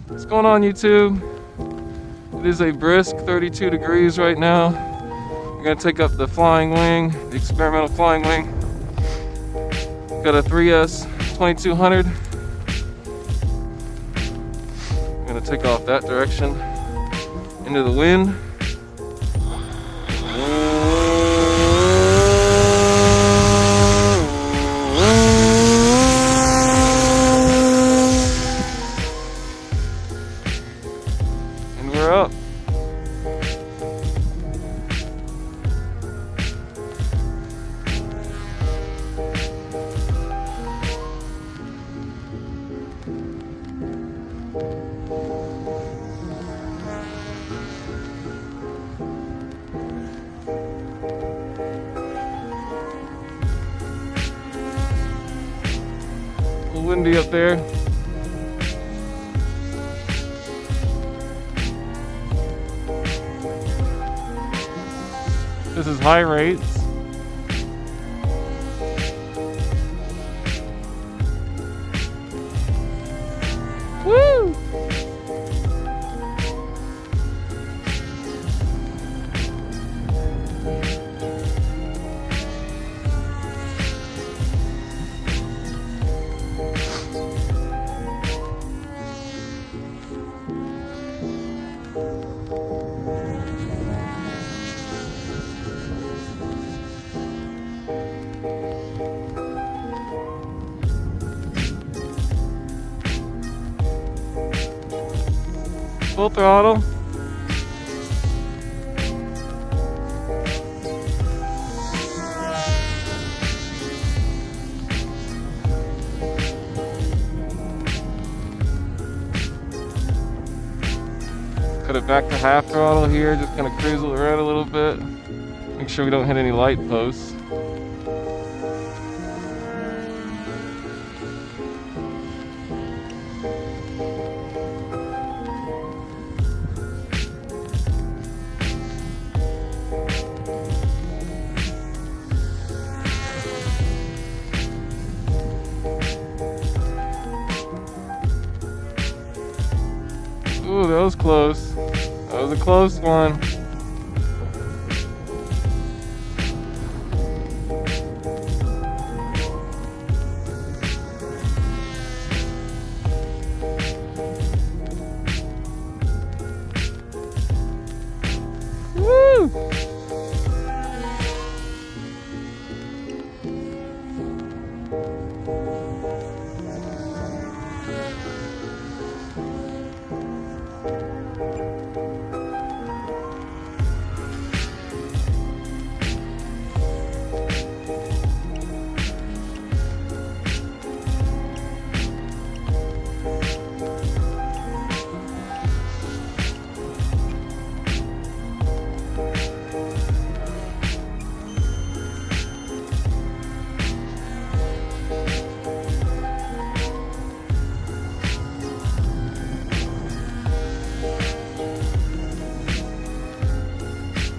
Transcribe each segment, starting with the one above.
What's going on, YouTube? It is a brisk 32 degrees right now. We're gonna take up the flying wing, the experimental flying wing. Got a 3S 2200. I'm gonna take off that direction into the wind. And we're up. A little windy up there. This is high rates. Woo! Full throttle. Cut it back to half throttle here, just kind of cruise it around a little bit. Make sure we don't hit any light posts. Ooh, that was close. That was a close one. Woo!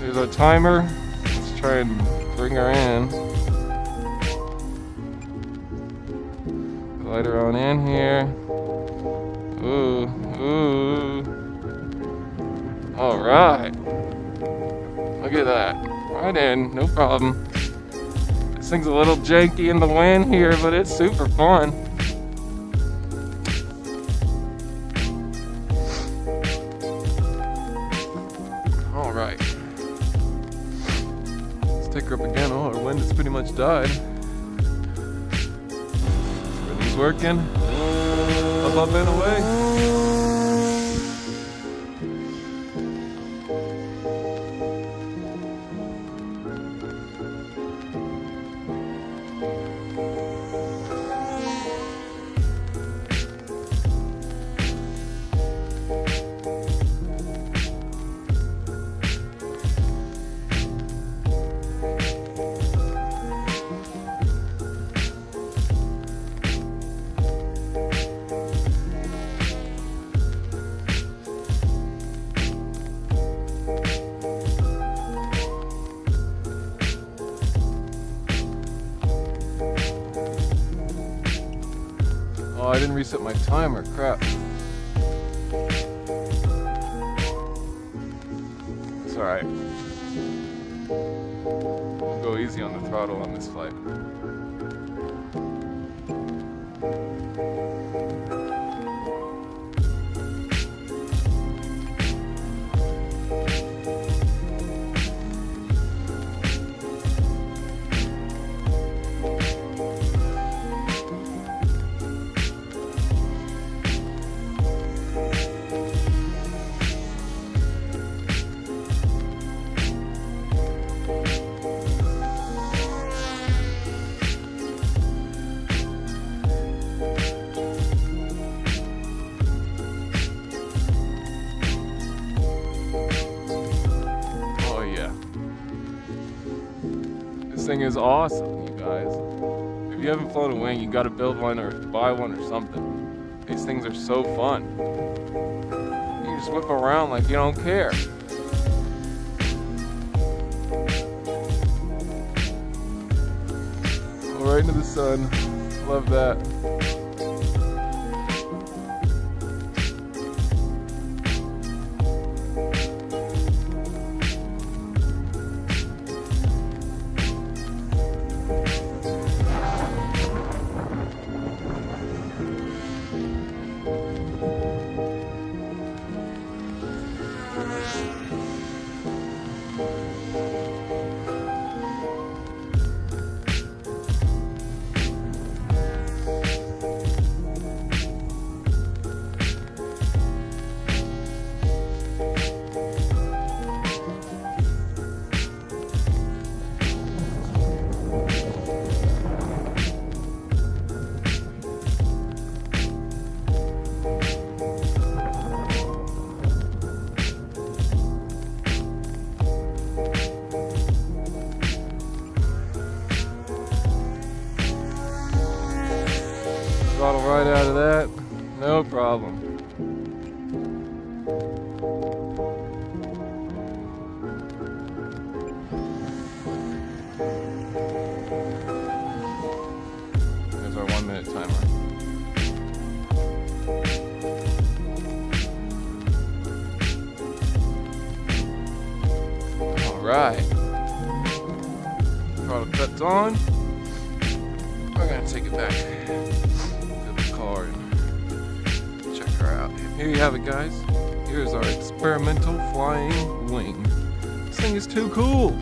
There's our timer. Let's try and bring her in. Light her on in here. Ooh, ooh. All right. Look at that. Right in, no problem. This thing's a little janky in the wind here, but it's super fun. All right. Take her up again. Oh, our wind has pretty much died. Everything's working. Up and away. Oh, I didn't reset my timer, crap. alright. We'll go easy on the throttle on this flight. This thing is awesome, you guys. If you haven't flown a wing, you gotta build one or buy one or something. These things are so fun. You just whip around like you don't care. Oh, right into the sun. Love that. Throttle right out of that, no problem. There's our 1 minute timer. All right. Throttle cuts on. We're gonna take it back. And check her out. Here you have it, guys. Here's our experimental flying wing. This thing is too cool.